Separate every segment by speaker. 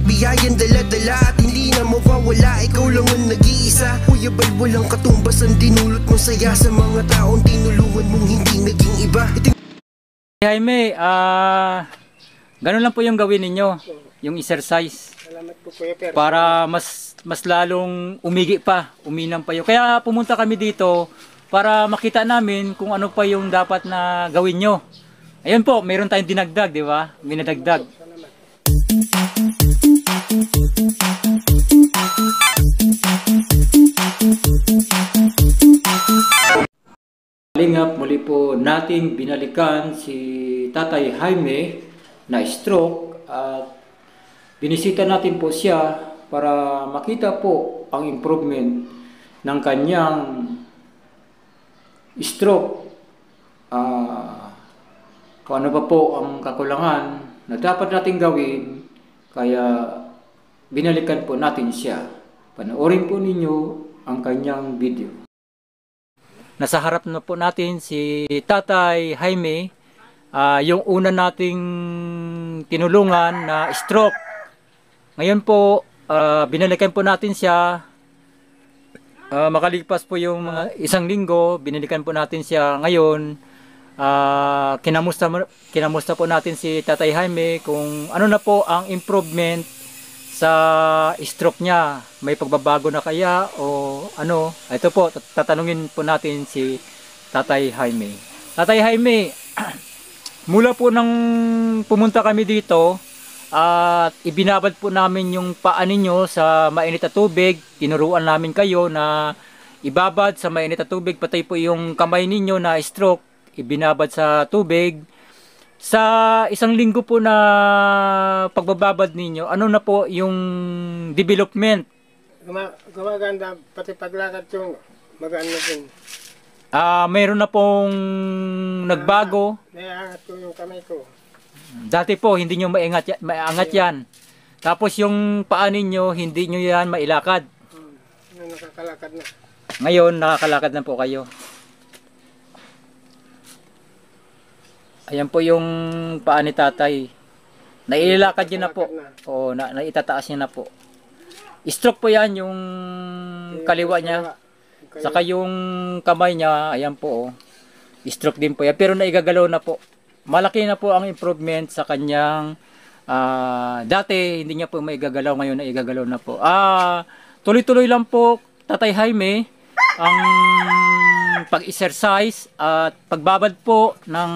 Speaker 1: biyayan dala-dala at hindi na mawawala. Ikaw lang ang nag-iisa. Kuya Bal, walang katumbas ang dinulot mong saya sa mga taong tinulungan mong hindi naging iba.
Speaker 2: Jaime, ganun lang po yung gawin ninyo, yung exercise.
Speaker 3: Salamat po, Kuya Per.
Speaker 2: Para mas lalong umigi pa, uminam pa yun. Kaya pumunta kami dito para makita namin kung ano pa yung dapat na gawin nyo. Ayun po, mayroon tayong dinagdag, di ba? Minadagdag. Kalingap, muli po nating binalikan si Tatay Jaime na stroke at binisita natin po siya para makita po ang improvement ng kanyang stroke. Kung ano pa po ang kakulangan na dapat natin gawin, kaya binalikan po natin siya. Panoorin po ninyo ang kanyang video. Nasa harap na po natin si Tatay Jaime, yung una nating tinulungan na stroke. Ngayon po, binalikan po natin siya. Makalipas po yung isang linggo, binalikan po natin siya ngayon. Kinamusta po natin si Tatay Jaime kung ano na po ang improvement sa stroke niya. May pagbabago na kaya o ano? Ito po, tatanungin po natin si Tatay Jaime. Tatay Jaime, mula po nang pumunta kami dito at ibinabad po namin yung paa ninyo sa mainit na tubig, tinuruan namin kayo na ibabad sa mainit na tubig, pati po yung kamay ninyo na stroke, ibinabad sa tubig. Sa isang linggo po na pagbababad ninyo, ano na po yung development?
Speaker 3: Gumaganda, pati paglakad yung magaan na din.
Speaker 2: Mayroon na pong nagbago.
Speaker 3: Naiangat ko yung kamay ko.
Speaker 2: Dati po, hindi nyo maiangat yan. Tapos yung paa ninyo, hindi nyo yan mailakad.
Speaker 3: Nakakalakad na.
Speaker 2: Ngayon, nakakalakad na po kayo. Ayan po yung paa ni tatay. Nailakad niya na po. O, naitataas niya na po. Stroke po yan, yung kaliwa niya. Saka yung kamay niya, ayan po. Stroke din po yan. Pero naigagalaw na po. Malaki na po ang improvement sa kanyang dati, hindi niya po maigagalaw. Ngayon naigagalaw na po. Tuloy-tuloy lang po, Tatay Jaime, ang pag-exercise at pagbabad po ng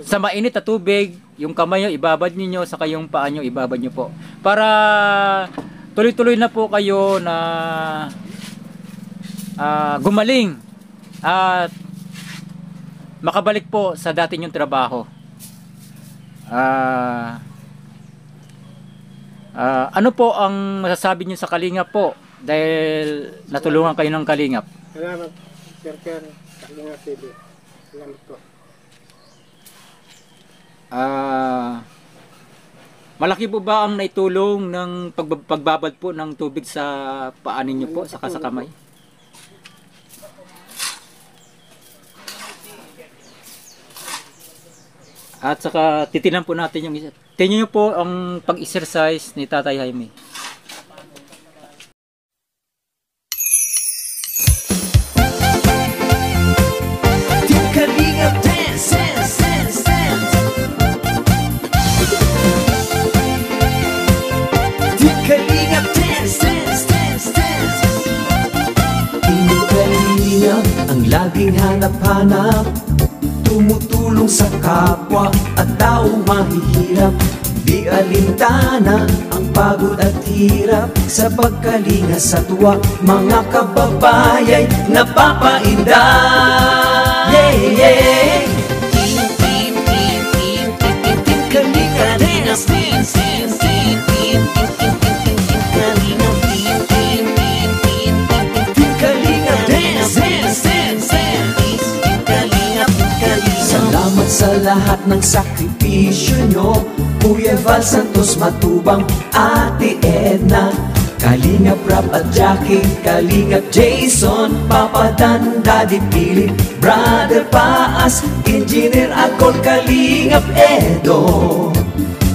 Speaker 2: sa mainit na tubig, yung kamay nyo ibabad niyo, saka yung paa nyo ibabad nyo po. Para tuloy-tuloy na po kayo na gumaling at makabalik po sa dati nyong trabaho. Ano po ang masasabi niyo sa Kalingap po dahil natulungan kayo ng Kalingap?
Speaker 3: Salamat, Sir Per. Kalingap TV. Salamat po.
Speaker 2: Malaki po ba ang naitulong ng pagbabad po ng tubig sa paa ninyo po, saka sa kamay? At saka titinan po natin yung isa. Tingnan nyo po ang pag-exercise ni Tatay Jaime.
Speaker 4: Ang laging hanap-hanap, tumutulong sa kapwa at taong mahihirap. Di alintana ang pagod at hirap, sa pagkalinga sa tuwa, mga kababayay napapainda. Yeah, yeah. Salamat sa lahat ng sakripisyo nyo, Kuya Val Santos Matubang, Ate Edna, Kalingap Rap at Jackie, Kalingap Jason, Papa Dan, Daddy Philip, Brother Paas, Engineer Akol, Kalingap Edo,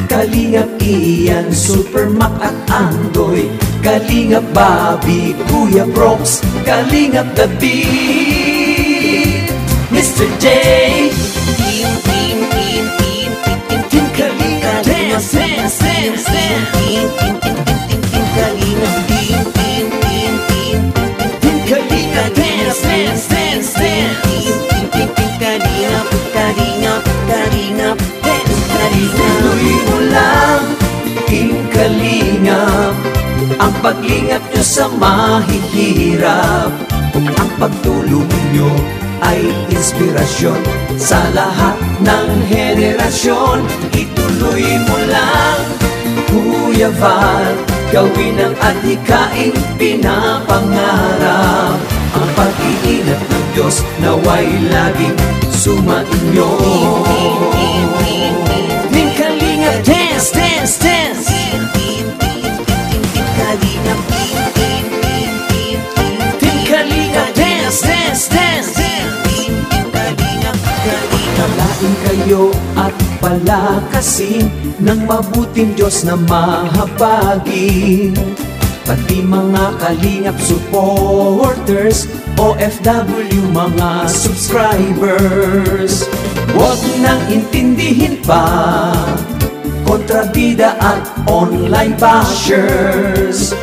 Speaker 4: Kalingap Ian, Super Mac at Andoy, Kalingap Bobby, Kuya Brooks, Kalingap David, Mr. J, Team Kalingap Dance, Dance, Dance, Dance, Kalingap Team Kalingap Dance, Dance, Dance, Dance, Kalingap, Kalingap, Kalingap Dance, Kalingap. Tuloy mo lang, Team Kalingap, ang paglingap nyo sa mahihirap. Ang pagtulong nyo ay inspirasyon sa lahat ng henerasyon. Ituloy mo lang, Kuya Val, gawin ang adhikaing pinapangarap. Ang pag-iingat ng Diyos naway laging sumainyo. Team Kalingap Dance, Dance, Dance, Kalingap, Team Kalingap Dance, Dance, Dance, Palain kayo at palakasin ng mabuting Diyos na mahabagin. Pati mga Kalingap supporters, OFW mga subscribers, huwag nang intindihin pa kontrabida at online bashers.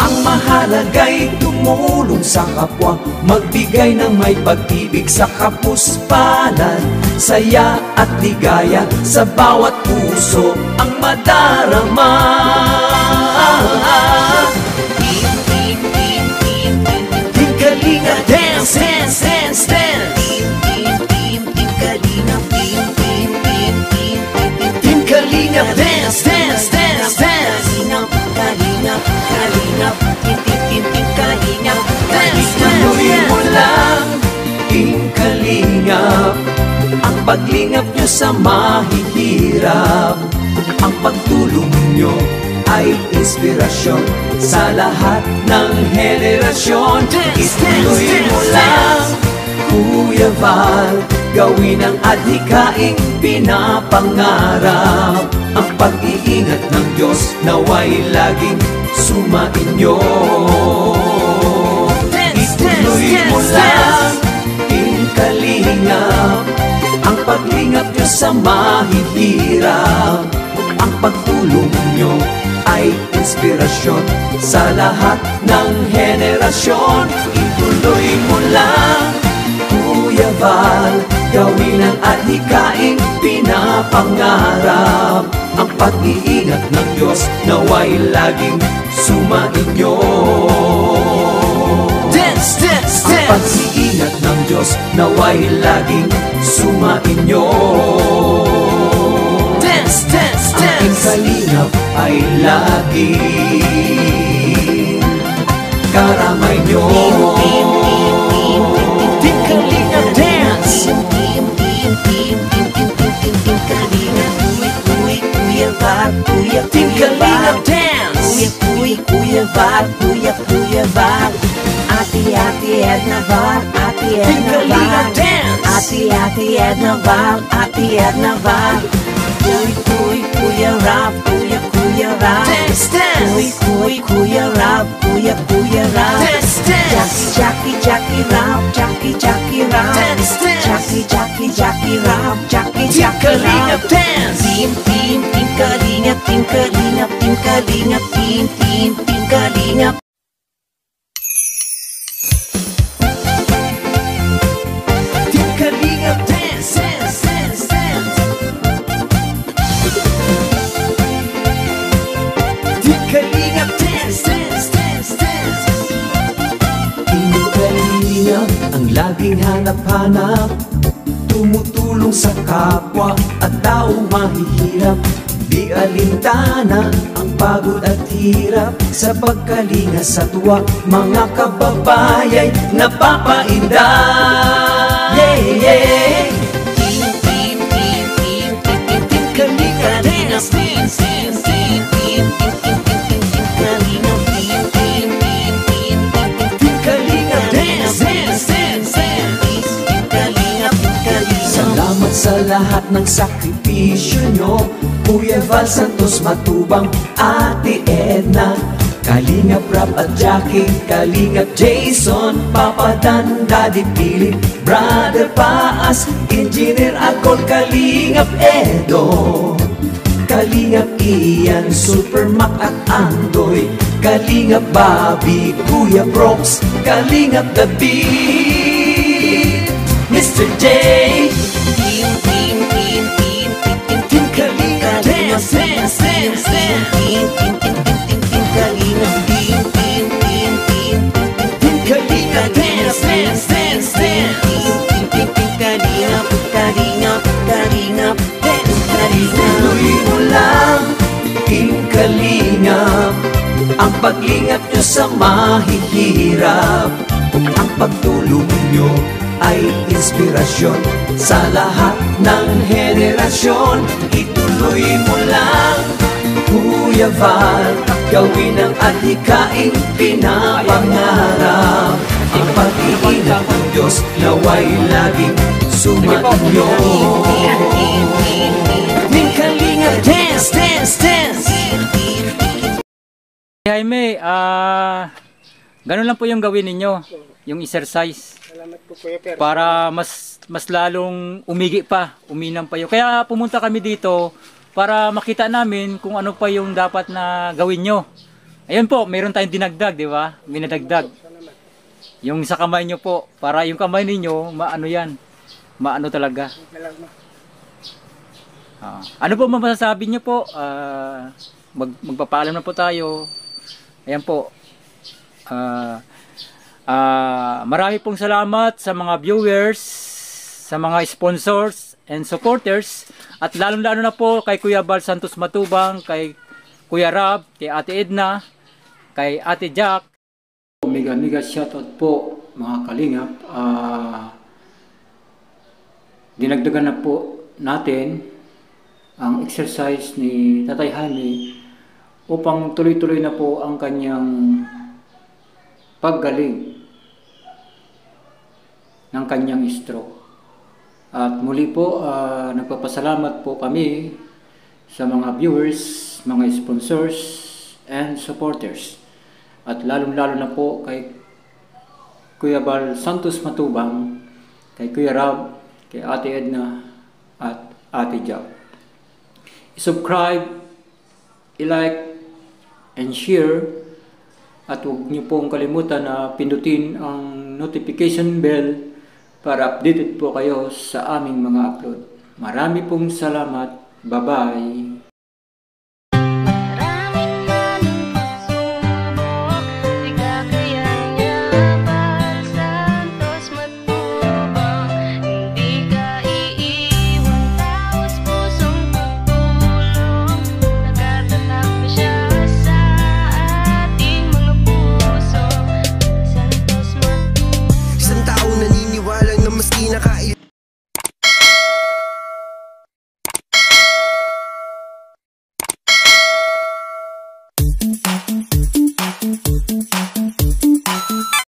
Speaker 4: Ang mahalaga'y tumulong sa kapwa, magbigay ng may pag-ibig sa kapuspalan, saya at ligaya sa bawat puso ang madarama. Team Kalingap Dance, Dance, Dance, Dance, Team Kalingap Dance, Dance, Dance, Dance, Kalingap, Kalingap, Team Kalingap Dance, Tuloy mo lang, Team Kalingap, ang paglingap nyo sa mahihirap. Ang pagtulong nyo ay inspirasyon sa lahat ng henerasyon. Ituloy mo lang, Kuya Val, gawin ang adhikaing pinapangarap. Ang pag-iingat ng Diyos naway laging sumainyo. Ituloy mo lang, Team Kalingap, ang paglingap nyo sa mahihirap. Ang pagtulong nyo ay inspirasyon sa lahat ng henerasyon. Ituloy mo lang, Kuya Val, gawin ang adhikaing pinapangarap. Ang pag-iingat ng Diyos naway laging sumainyo. Dance, dance, dance. Ang pag-iingat ng Diyos naway laging sumainyo. Dance, dance, dance. Ang kalingap ay laging karamay nyo. Team Kalingap Dance, Team Kalingap Dance, Kuya Val, Kuya Val, Ate Edna Val, Ate Edna Val, Ate Edna Val, Ate Edna Val, Kuya Rap, Kuya Rap, Kuya Rap, Kuya Rap, Jackie Rap, Jackie Rap, Jackie Rap, Jackie Kalingap Dance, Team Kalingap, Team Kalingap, Team Kalingap, Team Kalingap. Team Kalingap Dance, Dance, Dance, Dance. Team Kalingap Dance, Dance, Dance, Dance. Team Kalingap ang laging hanap-hanap, tumutulong sa kapwa at taong mahihirap. Di alintana ang pagod at hirap, sa pagkalinga sa tuwa mga kababayay napapainda. Yeah, yeah. Team Kalingap Dance, Team Kalingap, Salamat sa lahat ng sakripisyo nyo, Kuya Val Santos Matubang, Ate Edna, Kalingap Rap at Jackie, Kalingap Jason, Papa Dan, Daddy Philip, Brother Paas, Engineer Akol, Kalingap Edo, Kalingap Ian, Super Mac at Andoy, Kalingap Bobby, Kuya Brox, Kalingap David, Mr. J, Team Kalingap, Dance, Dance, Dance, Dance, Kalingap, Team Kalingap, Dance, Dance, Dance, Dance, Kalingap, Kalingap, Kalingap, Dance, Kalingap. Tuloy mo lang, Team Kalingap, ang paglingap nyo sa mahihirap. Ang pagtulong nyo ay inspirasyon sa lahat ng henerasyon. Ituloy mo lang, Kuya Val, gawin ang adhikaing pinapangarap. Ang pag-iingat ng Diyos naway laging sumainyo. Team Kalingap, dance, dance, dance.
Speaker 2: Jaime, ganun lang po yung gawin ninyo, yung exercise.
Speaker 3: Salamat po Kuya Per.
Speaker 2: Para mas lalong umigi pa, uminam pa yun. Kaya pumunta kami dito para makita namin kung ano pa yung dapat na gawin nyo. Ayun po, mayroon tayong dinagdag, di ba? Minadagdag. Yung sa kamay nyo po, para yung kamay ninyo, maano yan, maano talaga. Ano po masasabi nyo po? Magpapaalam na po tayo. Ayan po. Marami pong salamat sa mga viewers, sa mga sponsors and supporters, at lalong-lalo na po kay Kuya Val Santos Matubang, kay Kuya Rab, kay Ate Edna, kay Ate Jack. Mega shoutout po mga kalingap. Dinagdagan na po natin ang exercise ni Tatay Jaime upang tuloy-tuloy na po ang kanyang paggaling ng kanyang stroke. At muli po, nagpapasalamat po kami sa mga viewers, mga sponsors, and supporters. At lalong-lalo na po kay Kuya Val Santos Matubang, kay Kuya Rab, kay Ate Edna, at Ate Jack. I-subscribe, i-like, and share, at huwag niyo pong kalimutan na pindutin ang notification bell para updated po kayo sa aming mga upload. Marami pong salamat. Bye-bye.
Speaker 1: Nakail